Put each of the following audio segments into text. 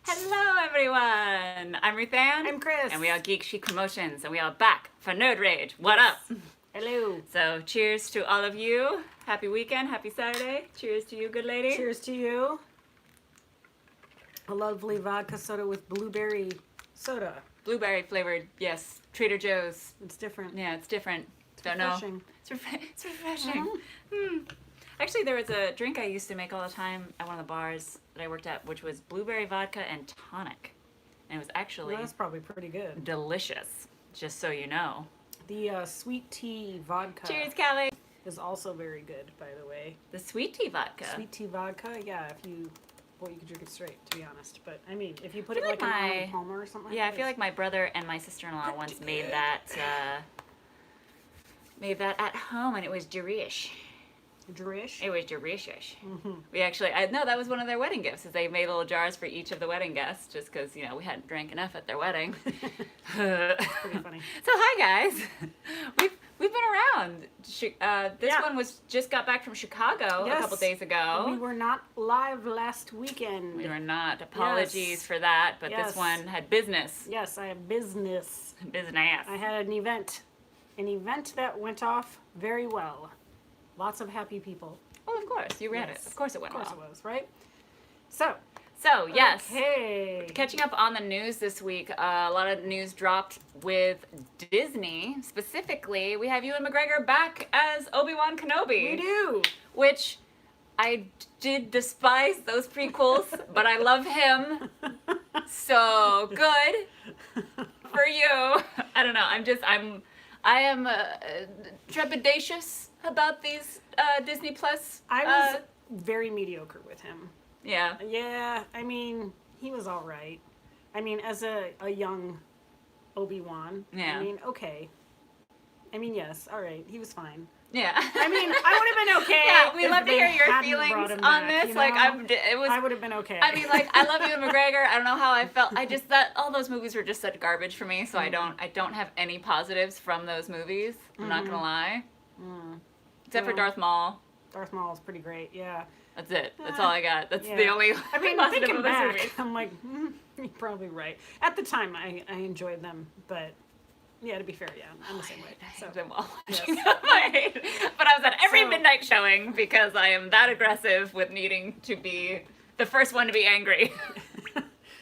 Hello, everyone. I'm Ruth Ann. I'm Chris. And we are Geek Chic Promotions, and we are back for Nerd Rage. What up? Hello. So, cheers to all of you. Happy weekend. Happy Saturday. Cheers to you, good lady. Cheers to you. A lovely vodka soda with blueberry soda. Blueberry flavored, yes. Trader Joe's. It's different. Yeah, it's different. It's Don't refreshing. know. It's refreshing. Actually, there was a drink I used to make all the time at one of the bars that I worked at, which was blueberry vodka and tonic. And it was actually Well, that's probably pretty good. delicious, just so you know. The sweet tea vodka Cheers, Callie. is also very good, by the way. The sweet tea vodka. Sweet tea vodka, yeah, you could drink it straight, to be honest. But, I mean, if you put I it feel like like an my- Arnold Palmer or something Yeah, I like feel like my brother and my sister-in-law once made that at home, and it was delish. Drish. It was delicious. Mm-hmm. We actually, no, that was one of their wedding gifts. Is they made little jars for each of the wedding guests, just because we hadn't drank enough at their wedding. Pretty funny. So hi guys, we've been around. This Yeah. one just got back from Chicago a couple days ago. We were not live last weekend. We were not. Apologies Yes. for that, but Yes. this one had business. Yes, I have business. Business. I had an event that went off very well. Lots of happy people. Well, of course, you read Yes. it. Of course it went Of course well. it was, right? So, So, yes. Okay. Catching up on the news this week, a lot of news dropped with Disney. Specifically, we have Ewan McGregor back as Obi-Wan Kenobi. We do. Which I did despise those prequels, but I love him. So good for you. I don't know. I am trepidatious about these Disney Plus. I was very mediocre with him. Yeah. Yeah, I mean, he was all right. I mean, as a young Obi-Wan, Yeah. I mean, okay. I mean, yes, all right, he was fine. Yeah. I mean, I would have been okay. Yeah, we'd if love to they hear your hadn't feelings brought him on back, this. you Like, know? it was. I would have been okay. I mean, like, I love Ewan McGregor. I don't know how I felt. I just that all those movies were just such garbage for me. So I don't have any positives from those movies. I'm not gonna lie. Except for Yeah. Darth Maul. Darth Maul is pretty great, yeah. That's it. That's all I got. That's Yeah. the only I mean, positive thinking of those back, movies. I'm like, you're probably right. At the time, I enjoyed them, but yeah, to be fair, yeah, I'm the same way. I So, hate them all. yes. But I was at every So- midnight showing because I am that aggressive with needing to be the first one to be angry.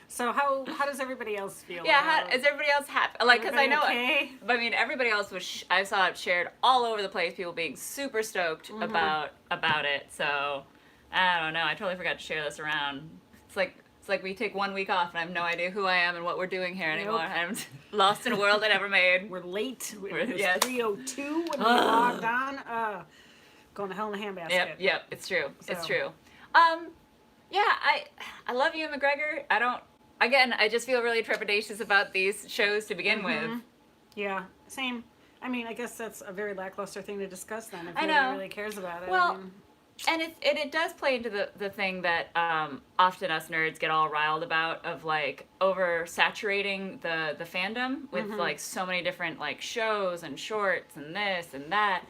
so how does everybody else feel? Yeah, about is everybody else happy? Like, because I know, everybody okay? I mean, everybody else was. I saw it shared all over the place. People being super stoked about it. So, I don't know. I totally forgot to share this around. It's like we take 1 week off, and I have no idea who I am and what we're doing here anymore. Nope. I'm lost in a world I never made. We're late. It was yes. 3:02 when we logged on. Going to hell in a handbasket. Yep. It's true. It's So. true. Yeah, I love Ewan McGregor. I just feel really trepidatious about these shows to begin with. Yeah, same. I mean, I guess that's a very lackluster thing to discuss then. If I nobody know. really cares about it. Well, I mean, and it does play into the thing that often us nerds get all riled about of like oversaturating the fandom with like so many different like shows and shorts and this and that.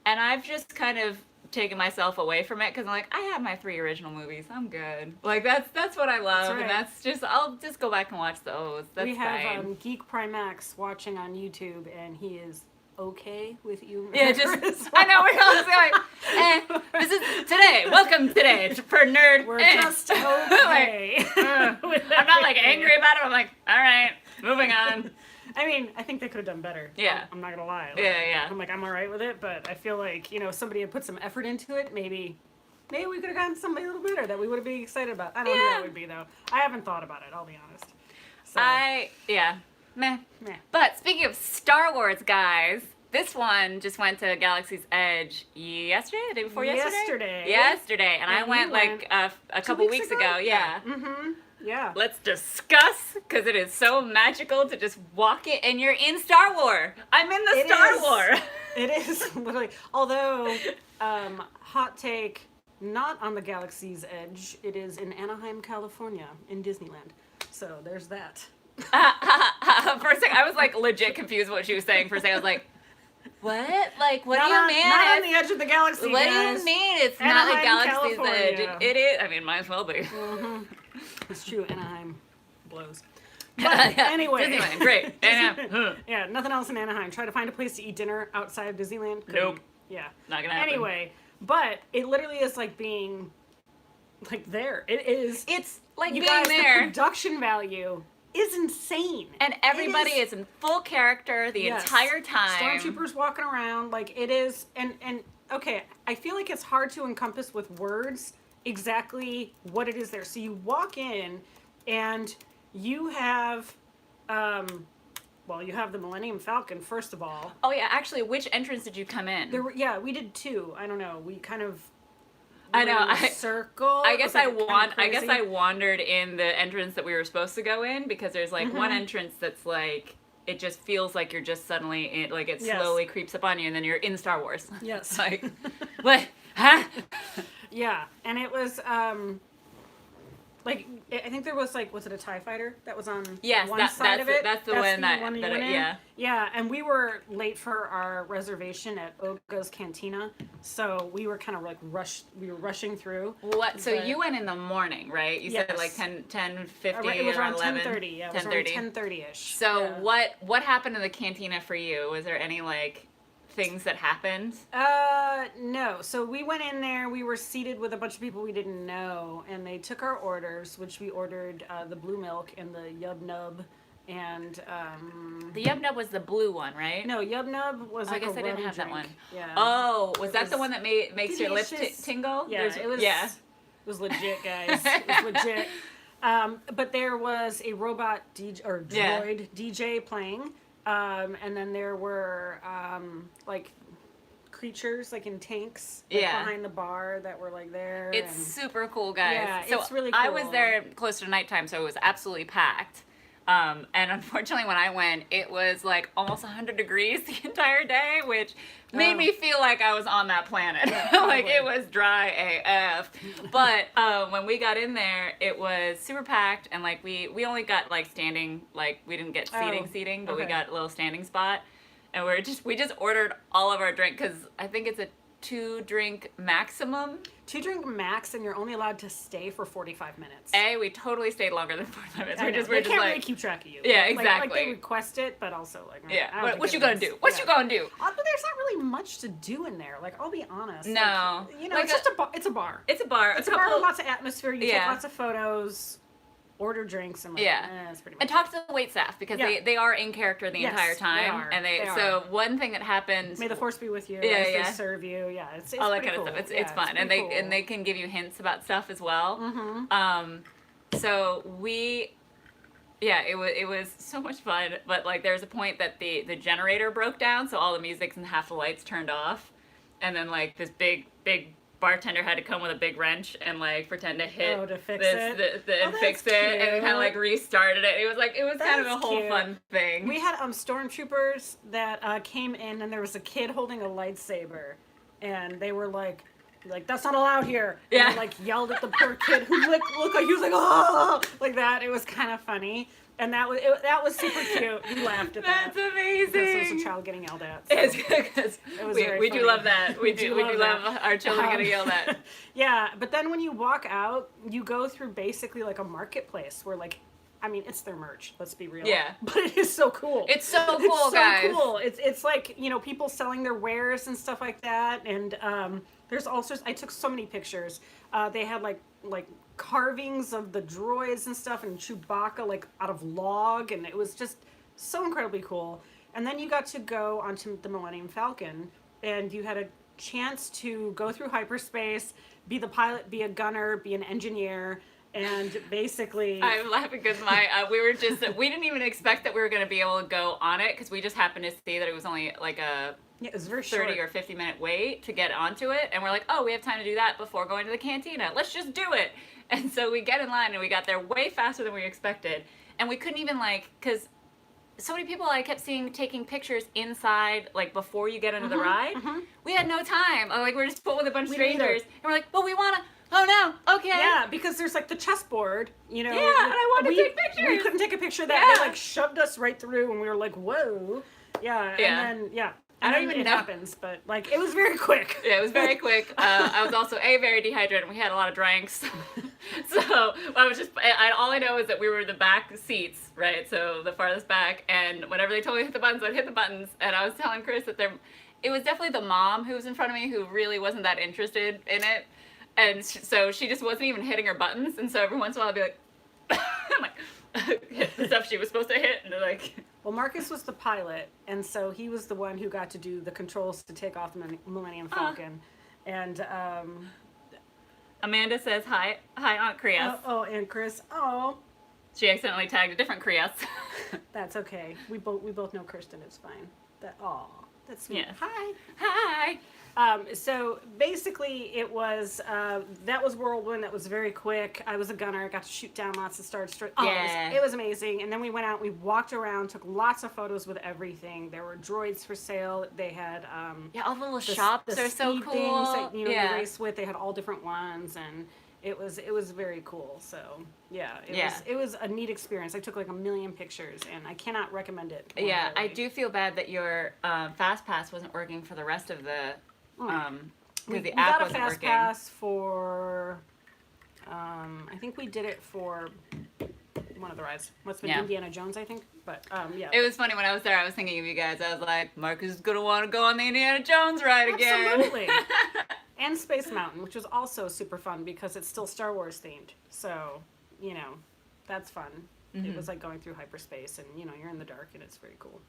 And I've just kind of taken myself away from it because I'm like, I have my 3 original movies. I'm good. Like that's what I love, right. and that's just I'll just go back and watch those. That's we have fine. Geek Primax watching on YouTube, and he is okay with you. Yeah, just I know we're all just like, this is today. Welcome today for nerd. We're just okay. I'm not like angry about it. I'm like, all right, moving on. I mean, I think they could have done better. Yeah. I'm not gonna lie. Like, Yeah. I'm like, I'm alright with it, but I feel like, somebody had put some effort into it. Maybe we could have gotten somebody a little better that we would have been excited about. I don't know who Yeah. that would be though. I haven't thought about it, I'll be honest. So, Meh. meh. But speaking of Star Wars, guys, this one just went to Galaxy's Edge yesterday, the day before yesterday. Yesterday, and I And went you like went a couple weeks ago. Yeah. Yeah. Let's discuss, because it is so magical to just walk it, and you're in Star Wars. I'm in the It Star is. Wars. It is literally. Although, hot take, not on the Galaxy's Edge. It is in Anaheim, California, in Disneyland. So there's that. For a second, I was like legit confused what she was saying. For a second, I was like, what? Like, what do you mean? Not on the edge of the galaxy, What do guys. you mean? It's Anaheim, not a Galaxy's California. Edge. It is. I mean, might as well be. It's true. Anaheim blows. But anyway. Disneyland, great. Yeah, nothing else in Anaheim. Try to find a place to eat dinner outside of Disneyland. Nope. Yeah. Not gonna happen. Anyway, but it literally is like being like there. It is. It's like You being guys, there. the production value is insane. And everybody is in full character the entire time. Stormtroopers walking around, like it is, and okay, I feel like it's hard to encompass with words exactly what it is there. So you walk in, and you have, you have the Millennium Falcon first of all. Oh yeah, actually, which entrance did you come in? We did two. I don't know. We kind of. I know. Circle. I guess I guess I wandered in the entrance that we were supposed to go in because there's like one entrance that's like it just feels like you're just suddenly in, like it slowly creeps up on you and then you're in Star Wars. Yes. Like what? Huh? Yeah, and it was like I think there was like was it a TIE fighter that was on one side of it? That's the one Yeah, and we were late for our reservation at Oga's Cantina, so we were kind of like rushing through. What? So you went in the morning, right? You said like 10:50 it was around 11. 10:30. Yeah, it was around 10:30ish. So what happened in the cantina for you? Was there any like things that happened? No. So we went in there, we were seated with a bunch of people we didn't know, and they took our orders, which we ordered the blue milk and the Yub Nub, and the Yub Nub was the blue one, right? No, Yub Nub was like I guess a I didn't rum have drink. that one. Yeah. Oh, was that the one that makes your lips tingle? Yeah, it was. Yeah. It was legit, guys. It was legit. But there was a robot DJ or droid DJ playing. And then there were like creatures like in tanks behind the bar that were like there. It's super cool, guys. Yeah, so it's really cool. I was there close to nighttime, so it was absolutely packed. And unfortunately, when I went, it was like almost 100 degrees the entire day, which made me feel like I was on that planet. Yeah, like it was dry AF. But when we got in there, it was super packed, and like we only got like standing, like we didn't get seating, but we got a little standing spot, and we just ordered all of our drink because I think it's a 2-drink maximum. 2-drink max, and you're only allowed to stay for 45 minutes. We totally stayed longer than 45 minutes. They can't really keep track of you. Yeah, exactly. Like they request it, but also like what you gonna do? What you gonna do? But there's not really much to do in there. Like I'll be honest. No, like, it's just a bar. It's a bar. It's a bar. It's a bar with lots of atmosphere. You take lots of photos. Order drinks and that's pretty much and talk to the wait staff because they are in character the entire time. They are. So one thing that happened. May the force be with you. They serve you. Yeah, it's all that kind of stuff. It's fun, and they can give you hints about stuff as well. So it was so much fun. But like there was a point that the generator broke down, so all the music and half the lights turned off, and then like this big bartender had to come with a big wrench and like pretend to hit fix it and kind of like restarted it. It was kind of a whole fun thing. We had stormtroopers that came in, and there was a kid holding a lightsaber, and they were like that's not allowed here. And they, like yelled at the poor kid who looked like he was like oh like that. It was kind of funny. And that was super cute. We laughed at that. That's amazing. Because it was a child getting yelled at. So we do love that. We do love our children getting yelled at. Yeah, but then when you walk out, you go through basically like a marketplace where like, I mean, it's their merch. Let's be real. Yeah. But it is so cool. It's so cool, guys. It's so cool. It's like, people selling their wares and stuff like that. And there's all sorts. I took so many pictures. They had like carvings of the droids and stuff, and Chewbacca like out of log, and it was just so incredibly cool. And then you got to go onto the Millennium Falcon, and you had a chance to go through hyperspace, be the pilot, be a gunner, be an engineer, and basically I'm laughing because we didn't even expect that we were going to be able to go on it because we just happened to see that it was only like it was very 30 or 50 minute wait to get onto it, and we're like, oh, we have time to do that before going to the cantina. Let's just do it. And so we get in line, and we got there way faster than we expected, and we couldn't even because so many people I kept seeing taking pictures inside, like before you get into the ride. We had no time. We're just put with a bunch of strangers, and we're like, well, we wanna. Oh no! Okay. Yeah, because there's like the chessboard, Yeah, and I wanted to take pictures. We couldn't take a picture of that. They like shoved us right through, and we were like, whoa. Yeah. And then I don't even it know. happens, but like it was very quick. Yeah, it was very quick. I was also very dehydrated, and we had a lot of drinks. So I was all I know is that we were in the back seats, right? So the farthest back, and whenever they told me to hit the buttons, I'd hit the buttons. And I was telling Chris that it was definitely the mom who was in front of me who really wasn't that interested in it. And so she just wasn't even hitting her buttons. And so every once in a while I'd be like, I'm like, hit the stuff she was supposed to hit, and they're like... Well, Marcus was the pilot, and so he was the one who got to do the controls to take off the Millennium Falcon. And Amanda says hi, Aunt Krias. oh, and Chris, oh, She accidentally tagged a different Krias. that's okay. We both know Kirsten. It's fine. That's sweet. Yes. Hi. Hi. So basically, it was that was Whirlwind. That was very quick. I was a gunner. I got to shoot down lots of stars. Yeah. It was amazing. And then we went out. We walked around, took lots of photos with everything. There were droids for sale. They had All the little shops are so speed cool. things that, you race with. They had all different ones, and it was very cool. So it was a neat experience. I took like 1 million pictures, and I cannot recommend it. Yeah, I do feel bad that your Fast Pass wasn't working for the rest of the. Because the app wasn't working. We got a Fast Pass for. I think we did it for one of the rides. What's been Indiana Jones, I think. But yeah. It was funny when I was there. I was thinking of you guys. I was like, Marcus is gonna want to go on the Indiana Jones ride again. Absolutely. And Space Mountain, which was also super fun because it's still Star Wars themed. So, that's fun. Mm-hmm. It was like going through hyperspace, and you're in the dark, and it's very cool.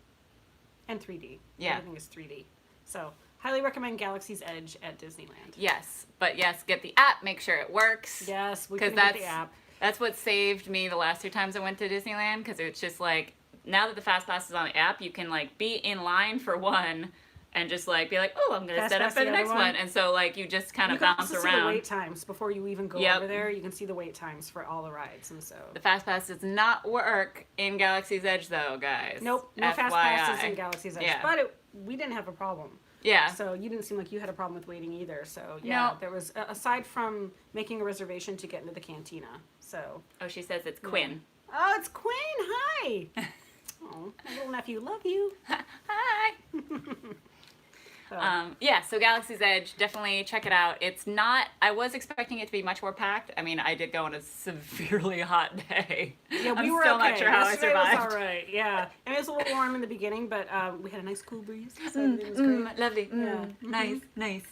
And 3D. Yeah. Everything is 3D. So, highly recommend Galaxy's Edge at Disneyland. Yes, but get the app. Make sure it works. Yes, we can get the app. That's what saved me the last 2 times I went to Disneyland, because it's just like, now that the Fast Pass is on the app, you can like be in line for one and just like be like, oh, I'm gonna set up for the next one, and so like you just kind of bounce around. You can also see the wait times before you even go over there. You can see the wait times for all the rides, and so the Fast Pass does not work in Galaxy's Edge, though, guys. Nope, no FYI. Fast Passes in Galaxy's Edge, but we didn't have a problem. Yeah. So you didn't seem like you had a problem with waiting either. So there was aside from making a reservation to get into the cantina. So. Oh, she says it's Quinn. Oh, it's Quinn. Hi. Oh, my little nephew. Love you. Hi. So Galaxy's Edge, definitely check it out. It's not, I was expecting it to be much more packed. I mean, I did go on a severely hot day. Yeah, I'm were still okay. not sure how I survived. It was all right, yeah. And it was a little warm in the beginning, but we had a nice cool breeze, so everything was great. Lovely. Yeah. Nice.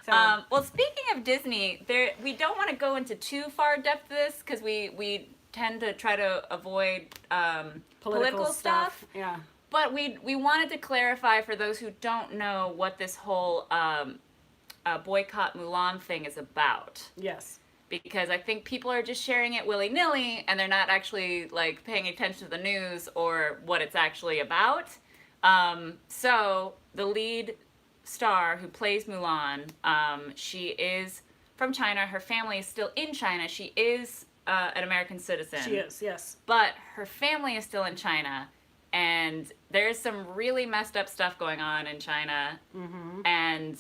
So, well, speaking of Disney, we don't want to go into too far depth of this, because we tend to try to avoid political stuff. Yeah. But we wanted to clarify for those who don't know what this whole boycott Mulan thing is about. Yes. Because I think people are just sharing it willy-nilly, and they're not actually like paying attention to the news or what it's actually about. So the lead star who plays Mulan, she is from China. Her family is still in China. She is an American citizen. She is, yes. But her family is still in China. And there's some really messed up stuff going on in China. Mm-hmm. And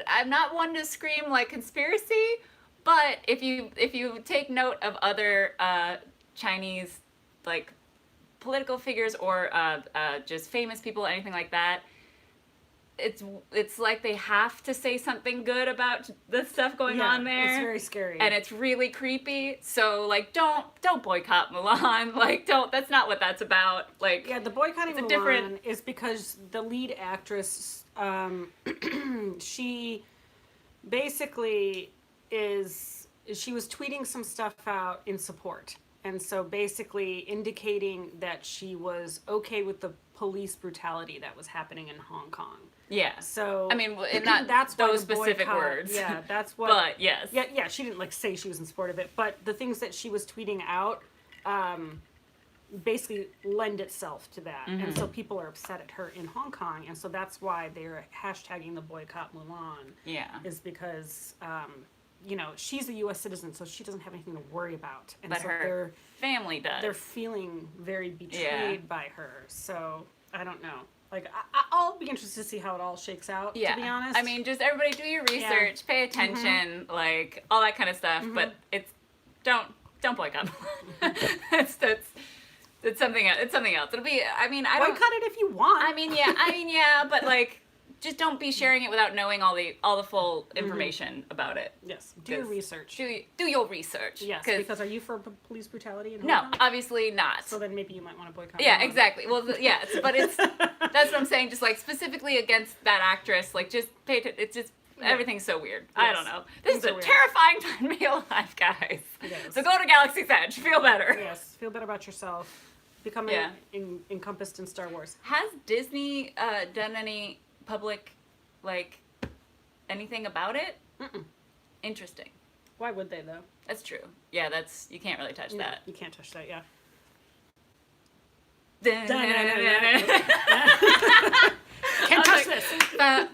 I'm not one to scream like conspiracy, but if you take note of other Chinese like political figures or just famous people, anything like that, it's like they have to say something good about the stuff going on there. It's very scary. And it's really creepy. So like don't boycott Mulan. Like that's not what that's about. Like the boycotting Mulan is because the lead actress she basically she was tweeting some stuff out in support. And so basically indicating that she was okay with the police brutality that was happening in Hong Kong. Yeah. So I mean, not that's those specific words. Yeah, that's what. But yes. Yeah. She didn't like say she was in support of it, but the things that she was tweeting out, basically lend itself to that, and so people are upset at her in Hong Kong, and so that's why they're hashtagging the boycott Mulan. Yeah. Is because she's a U.S. citizen, so she doesn't have anything to worry about, and but so her family does. They're feeling very betrayed by her. So I don't know. Like, I'll be interested to see how it all shakes out, to be honest. I mean, just everybody do your research, pay attention, like, all that kind of stuff, but don't boycott. that's It's something else. It's something else. It'll be. I mean, I don't. Boycott it if you want. I mean, yeah. But like, just don't be sharing it without knowing all the full information about it. Yes. Do your research. Do your research. Yes. Because are you for police brutality? In no, Hong Kong? obviously not. So then maybe you might want to boycott. Yeah, exactly. Well, yes, but it's that's what I'm saying. Just like specifically against that actress, like just pay attention. It's just. Everything's so weird. Yes. I don't know. This is a terrifying time to be alive, guys. Yes. So go to Galaxy's Edge. Feel better. Yes. Feel better about yourself. Become encompassed in Star Wars. Has Disney done any public, like, anything about it? Mm-mm. Interesting. Why would they, though? That's true. Yeah, you can't really touch that. You can't touch that, yeah. Can't touch this. All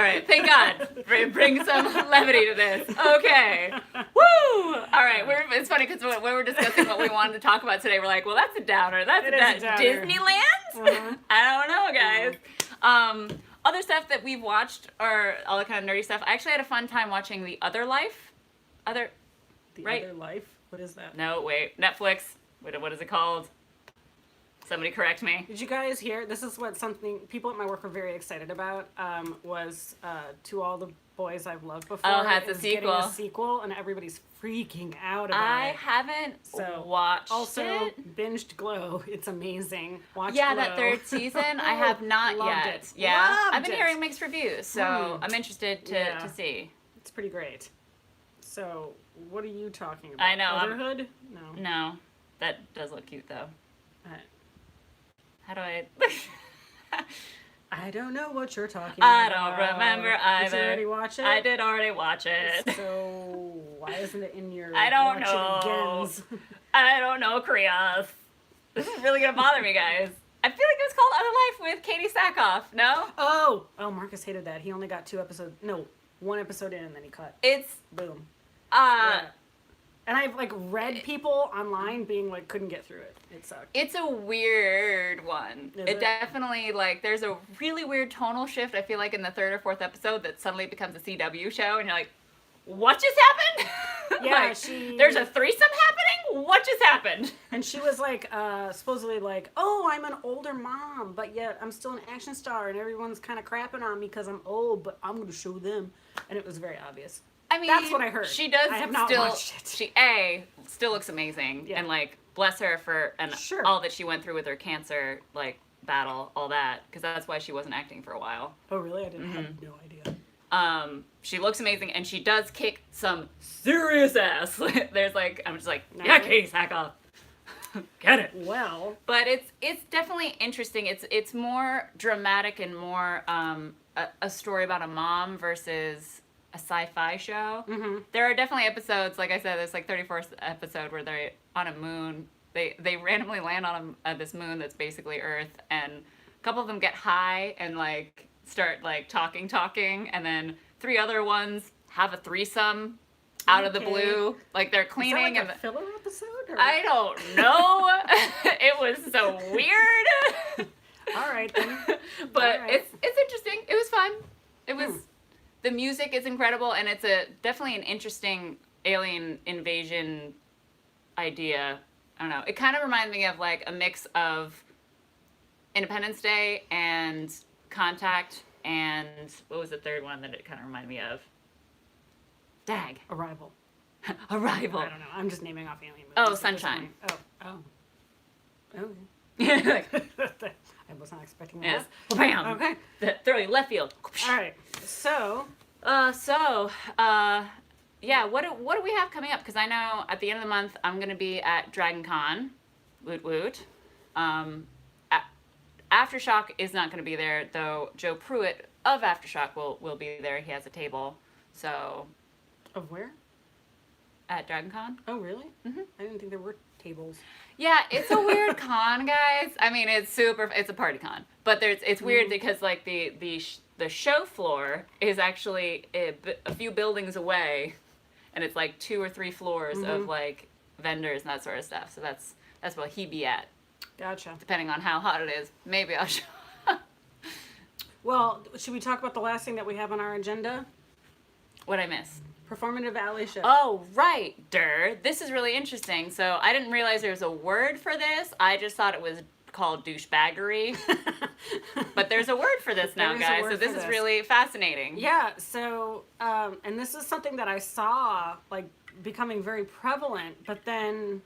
right, thank God. Bring some levity to this. Okay. Woo! All right, it's funny because when we were discussing what we wanted to talk about today, we're like, well, that's a downer. That's a downer. Disneyland? Uh-huh. I don't know, guys. Other stuff that we've watched, or all the kind of nerdy stuff. I actually had a fun time watching The Other Life. Other Life? What is that? No, wait. Netflix. What is it called? Somebody correct me. Did you guys hear? This is what something people at my work were very excited about. Was To All the Boys I've Loved Before. Oh, has a sequel. Getting a sequel, and everybody's freaking out about it. I haven't watched also, it. Binged Glow. It's amazing. Watch Glow. That third season. I have not Loved yet. It. Yeah, Loved I've been it. hearing mixed reviews, so I'm interested to see. It's pretty great. So, what are you talking about? I know. Motherhood? No, that does look cute though. How do I? I don't know what you're talking I about. don't remember either. Did you already watch it? I did already watch it. So why isn't it in your I don't watch know. It agains? I don't know, Krios. This is really gonna bother me, guys. I feel like it was called Other Life with Katie Sackhoff. No? Oh, Marcus hated that. He only got 1 episode in and then he cut. It's boom. Yeah. And I've like read people online being like couldn't get through it. It sucked. It's a weird one. Is it definitely like there's a really weird tonal shift. I feel like in the 3rd or 4th episode that suddenly becomes a CW show, and you're like, what just happened? Yeah, like, there's a threesome happening. What just happened? And she was like, supposedly like, oh, I'm an older mom, but yet I'm still an action star, and everyone's kind of crapping on me because I'm old, but I'm gonna show them, and it was very obvious. I mean, that's what I heard. She does. I have not watched it. She still looks amazing, and like bless her for all that she went through with her cancer like battle, all that, because that's why she wasn't acting for a while. Oh really? I didn't have no idea. She looks amazing, and she does kick some serious ass. There's like I'm just like Katie Sackhoff, get it. Well, but it's definitely interesting. It's more dramatic and more a story about a mom versus a sci-fi show. Mm-hmm. There are definitely episodes, like I said, there's like 34th episode where they're on a moon. They randomly land on this moon that's basically Earth, and a couple of them get high and like start like talking, and then 3 other ones have a threesome out of the blue. Like they're cleaning. Is that like a filler episode? Or? I don't know. It was so weird. All right then. But it's interesting. It was fun. It was. The music is incredible, and it's definitely an interesting alien invasion idea. I don't know. It kind of reminds me of like a mix of Independence Day and Contact, and what was the third one that it kind of reminded me of? Dag. Arrival. Arrival. I don't know. I'm just naming off alien movies. Oh, Sunshine. Oh. Okay. I was not expecting that. Yes. Bam. Okay. Throw you left field. All right. So. Yeah. What do we have coming up? Because I know at the end of the month I'm gonna be at Dragon Con. Woot woot. Aftershock is not gonna be there though. Joe Pruitt of Aftershock will be there. He has a table. So. Of where? At Dragon Con. Oh really? Mm-hmm. I didn't think there were tables. Yeah, it's a weird con, guys. I mean, it's a party con, but it's weird because like the show floor is actually a few buildings away, and it's like 2 or 3 floors of like vendors and that sort of stuff. So that's where he'd be at. Gotcha. Depending on how hot it is, maybe I'll show. Well, should we talk about the last thing that we have on our agenda? What'd I miss? Performative Allyship. Oh, right. This is really interesting. So I didn't realize there was a word for this. I just thought it was called douchebaggery. But there's a word for this now, There is a guys. word So this for is this. really fascinating. Yeah, so, and this is something that I saw, like, becoming very prevalent, but then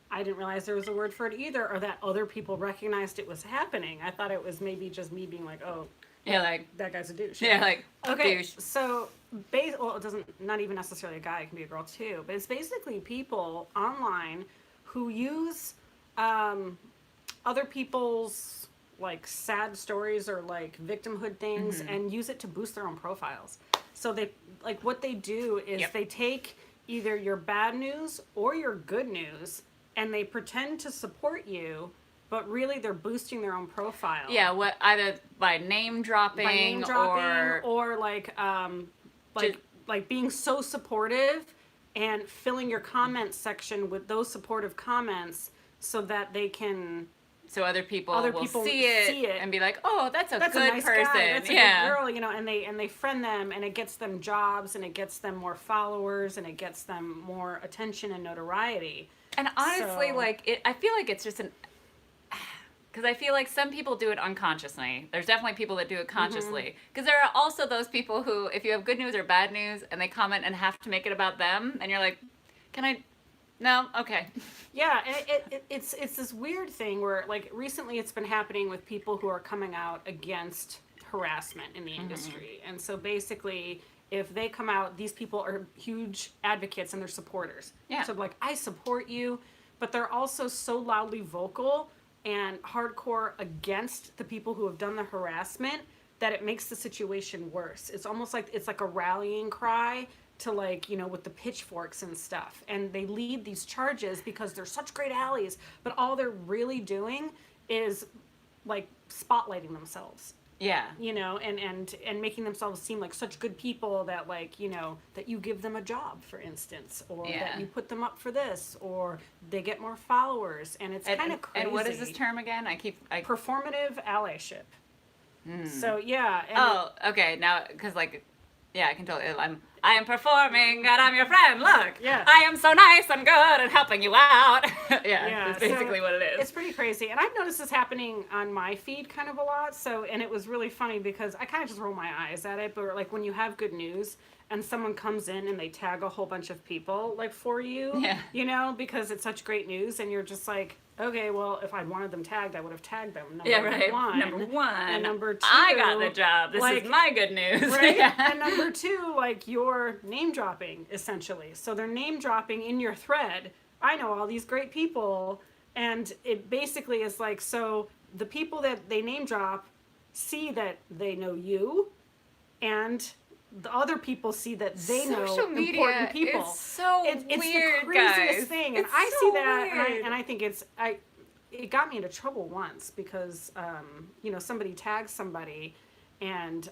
I didn't realize there was a word for it either, or that other people recognized it was happening. I thought it was maybe just me being like, oh, Yeah, like, that guy's a douche. yeah, like, Okay, douche. so, well, it doesn't, not even necessarily a guy, it can be a girl too, but it's basically people online who use other people's, like, sad stories or, like, victimhood things and use it to boost their own profiles. So they, like, what they do is they take either your bad news or your good news and they pretend to support you, but really they're boosting their own profile. Yeah, what either by name dropping, or like like being so supportive and filling your comment section with those supportive comments so that they can so other people will see it and be like, "Oh, that's a good nice person. guy. That's a yeah. good girl," you know, and they friend them and it gets them jobs and it gets them more followers and it gets them more attention and notoriety. And honestly, So- like, I feel like it's just because I feel like some people do it unconsciously. There's definitely people that do it consciously. Because there are also those people who, if you have good news or bad news, and they comment and have to make it about them, and you're like, can I? No? Okay. Yeah, and it's this weird thing where, like, recently it's been happening with people who are coming out against harassment in the industry. And so basically, if they come out, these people are huge advocates and they're supporters. Yeah. So, like, I support you, but they're also so loudly vocal and hardcore against the people who have done the harassment that it makes the situation worse. It's almost like it's like a rallying cry to, like, you know, with the pitchforks and stuff. And they lead these charges because they're such great allies, but all they're really doing is, like, spotlighting themselves. Yeah. You know, and making themselves seem like such good people that, like, you know, that you give them a job, for instance, or that you put them up for this, or they get more followers, and it's kind of crazy. And what is this term again? Performative allyship. So yeah. Oh, okay. Now, because, like, yeah, I can totally. I am performing, and I'm your friend. Look, Yeah. I am so nice and good and helping you out. yeah, that's basically so what it is. It's pretty crazy, and I've noticed this happening on my feed kind of a lot. So, and it was really funny because I kind of just roll my eyes at it. But, like, when you have good news and someone comes in and they tag a whole bunch of people, like, for you, you know, because it's such great news, and you're just like, okay, well, if I'd wanted them tagged, I would have tagged them. Number one. And number two, I got the job. This like, is my good news. Right? Yeah. And number two, like, you're name dropping, essentially. So they're name dropping in your thread. I know all these great people. And it basically is like, so the people that they name drop see that they know you, and the other people see that they know important people. Is so it's weird, the craziest guys. thing, and It's I so see that, weird. and I think it got me into trouble once because you know, somebody tagged somebody, and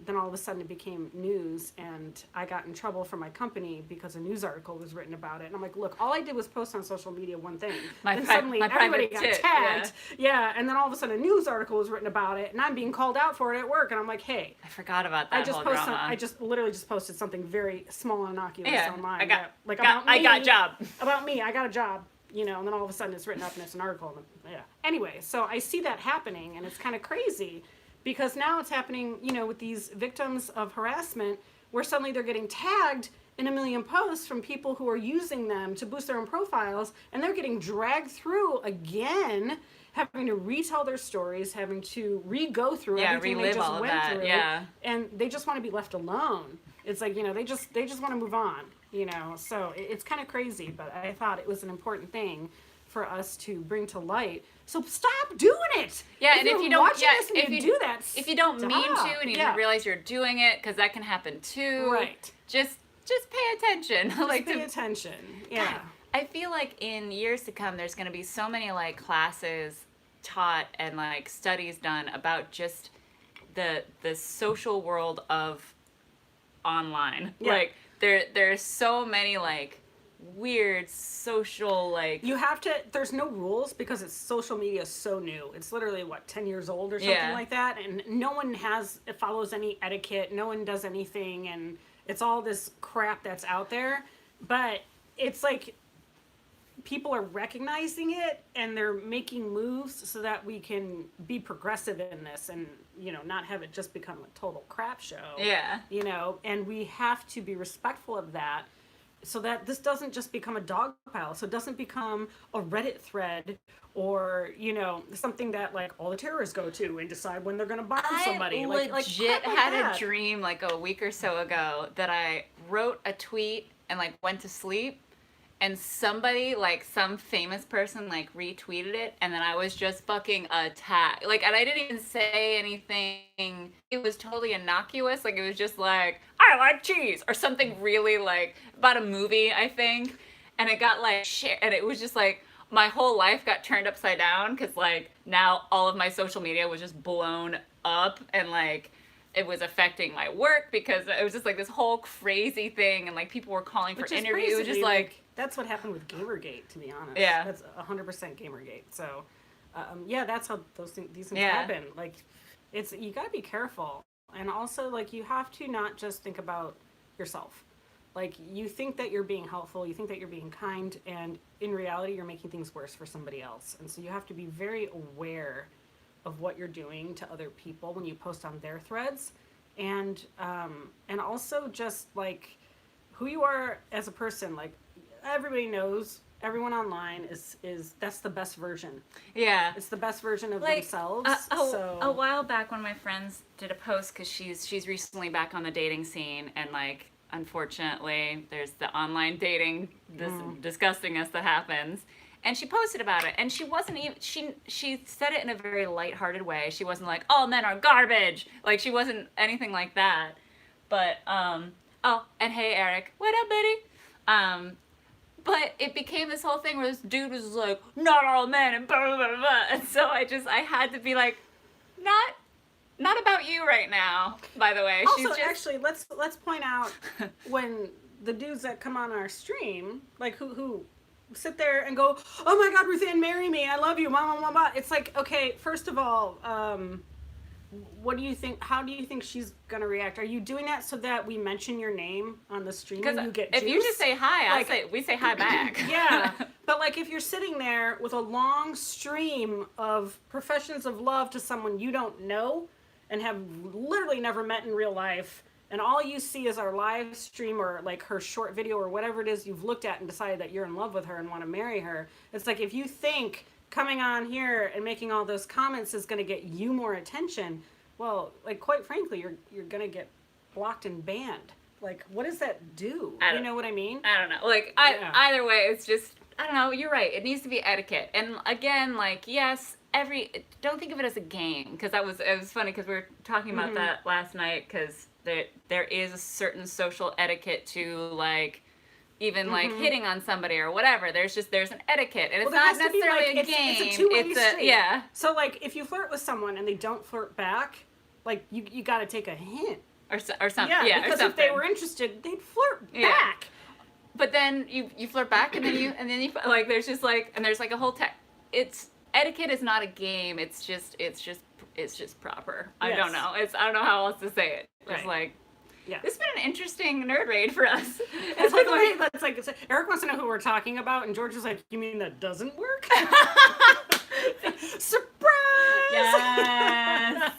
then all of a sudden it became news, and I got in trouble from my company because a news article was written about it, and I'm like, look, all I did was post on social media one thing, then suddenly everybody got tagged, and then all of a sudden a news article was written about it, and I'm being called out for it at work, and I'm like, hey, I forgot about that whole drama. I just literally just posted something very small and innocuous online. I got about a job. About me, I got a job, you know, and then all of a sudden it's written up and it's an article. And, yeah. Anyway, so I see that happening, and it's kind of crazy because now it's happening, you know, with these victims of harassment where suddenly they're getting tagged in a million posts from people who are using them to boost their own profiles, and they're getting dragged through again, having to retell their stories, having to re-go through everything they just went through, and they just want to be left alone. It's like, you know, they just want to move on, you know. So it's kind of crazy, but I thought it was an important thing for us to bring to light. So stop doing it. Yeah, and if you don't, do that, if you don't mean to, and you don't realize you're doing it, because that can happen too. Right. Just pay attention. Just pay attention. Yeah. God, I feel like in years to come, there's going to be so many, like, classes taught and, like, studies done about just the social world of online. Yeah. Like, there's so many, like, weird social, like, you have to, there's no rules because it's social media is so new. It's literally 10 years old or something like that, and no one follows any etiquette, no one does anything, and It's all this crap that's out there, but it's like people are recognizing it and they're making moves so that we can be progressive in this and, you know, not have it just become a total crap show. Yeah. You know, and we have to be respectful of that so that this doesn't just become a dog pile. So it doesn't become a Reddit thread or, you know, something that like all the terrorists go to and decide when they're going to bomb somebody. I like legit crap like had that. a dream like a week or so ago that I wrote a tweet and like went to sleep, and somebody, like some famous person, like retweeted it, and then I was just fucking attacked. Like, and I didn't even say anything. It was totally innocuous. Like, it was just like, I like cheese, or something really like about a movie, I think. And it got like shit, and it was just like my whole life got turned upside down because like now all of my social media was just blown up, and like it was affecting my work because it was just like this whole crazy thing, and like people were calling for interviews. It was just like that's what happened with Gamergate, to be honest. Yeah. That's 100% Gamergate. So, yeah, these things Yeah. happen. Like, you got to be careful. And also, like, you have to not just think about yourself. Like, you think that you're being helpful, you think that you're being kind, and in reality, you're making things worse for somebody else. And so you have to be very aware of what you're doing to other people when you post on their threads. And also just, like, who you are as a person. Like, everybody knows, everyone online is that's the best version. Yeah. It's the best version of Like, themselves. a while back, one of my friends did a post because she's recently back on the dating scene, and like unfortunately there's the online dating disgustingness that happens, and she posted about it, and she wasn't even she said it in a very lighthearted way. She wasn't like, all men are garbage, like she wasn't anything like that. But oh, and hey Eric, what up buddy? But it became this whole thing where this dude was like, not all men, and blah, blah, blah, blah. And so I had to be like, not about you right now, by the way. Also, She's just... actually, let's point out when the dudes that come on our stream, like who sit there and go, oh my God, Ruth Ann, marry me, I love you, mama, mama. It's like, okay, first of all, what do you think? How do you think she's gonna react? Are you doing that so that we mention your name on the stream and you get if juice? you just say hi, Like, we say hi back. Yeah, but like if you're sitting there with a long stream of professions of love to someone you don't know and have literally never met in real life, and all you see is our live stream or like her short video or whatever it is you've looked at and decided that you're in love with her and want to marry her, it's like if you think coming on here and making all those comments is going to get you more attention, well, like quite frankly, you're going to get blocked and banned. Like, what does that do? You know what I mean? I don't know. Like, either way, it's just, I don't know, you're right. It needs to be etiquette. And again, like, yes, don't think of it as a game. Because it was funny because we were talking about that last night, because there is a certain social etiquette to, like, even like hitting on somebody or whatever. There's an etiquette, and it's not necessarily a game. It's a two-way street. Yeah. So like, if you flirt with someone and they don't flirt back, like you got to take a hint or something. Yeah, or because something. if they were interested, they'd flirt back. But then you flirt back, and then you like there's just like, and there's like a whole it's etiquette is not a game. It's just proper. I don't know. I don't know how else to say it. It's like. Yeah. This has been an interesting nerd raid for us. It's like, Eric wants to know who we're talking about, and George was like, you mean that doesn't work? Surprise! Yes.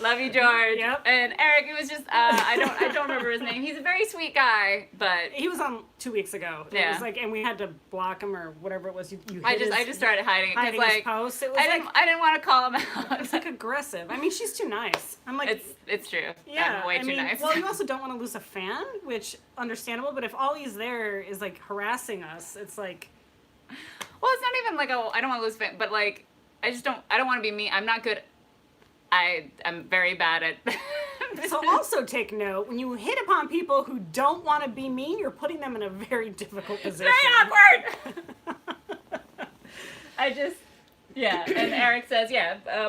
Love you, George. Yep. And Eric, it was just I don't remember his name. He's a very sweet guy, but he was on 2 weeks ago. It was like, and we had to block him or whatever it was. I just started hiding it because like post. It was I didn't want to call him out. It's like aggressive. I mean, she's too nice. I'm like, it's true. Yeah, I'm way too nice. Well, you also don't want to lose a fan, which understandable. But if all he's there is like harassing us, it's like. Well, it's not even like I don't want to lose fan, but like I don't want to be mean. I'm not good. I'm very bad at. So also take note, when you hit upon people who don't want to be mean, you're putting them in a very difficult position. Very awkward! And Eric says,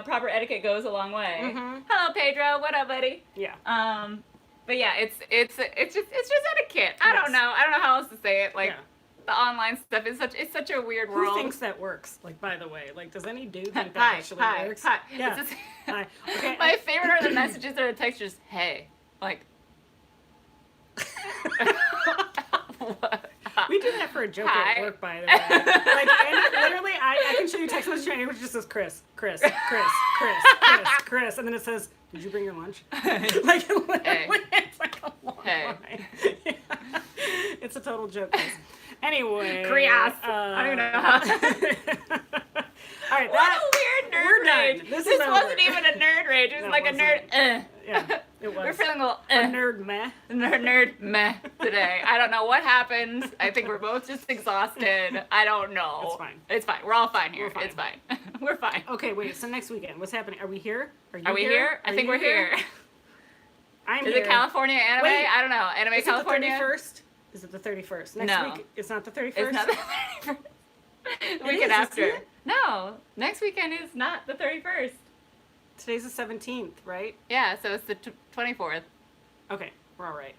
proper etiquette goes a long way. Mm-hmm. Hello, Pedro. What up, buddy? Yeah. But yeah, it's just etiquette. I don't know how else to say it. Like, the online stuff is such a weird world. Who thinks that works? Like, by the way, like, does any dude think that actually works? Hi. Yeah. Hi. Okay. My favorite are the messages or the text just, hey. Like, We do that for a joke Hi. at work, by the way. Like, and literally, I can show you text message and it just says Chris, and then it says, "Did you bring your lunch?" Like, literally, it's like a long line. Yeah. It's a total joke, guys. Anyway, Grias. I don't know how. All right, What a weird nerd rage. This wasn't even a nerd rage. It was like a nerd. Yeah, it was. We're feeling a little a nerd meh. nerd meh today. I don't know what happens. I think we're both just exhausted. I don't know. It's fine. It's fine. We're all fine here. We're fine. It's fine. We're fine. Okay, wait. So next weekend, what's happening? Are we here? Are we here? I think we're here. I'm Is here. it California anime? Wait, I don't know. Anime Is California? it the 31st? Is it the 31st? Next No. week, it's not the 31st? It's not the 31st. The weekend is, after. isn't it? No. Next weekend is not the 31st. Today's the 17th, right? Yeah, so it's the 24th. Okay, we're all right.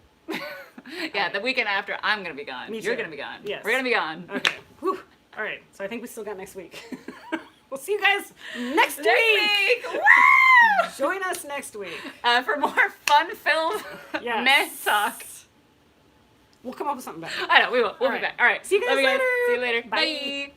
Yeah, the weekend after, I'm going to be gone. Me You're too. going to be gone. Yes. We're going to be gone. Okay. Whew. All right, so I think we still got next week. We'll see you guys next week. Next week! Woo! Join us next week. For more fun-filled Yes. mess talk. We'll come up with something better. I know, we will. We'll All be right. back. All right. See you guys Love later. See you later. Bye. Bye.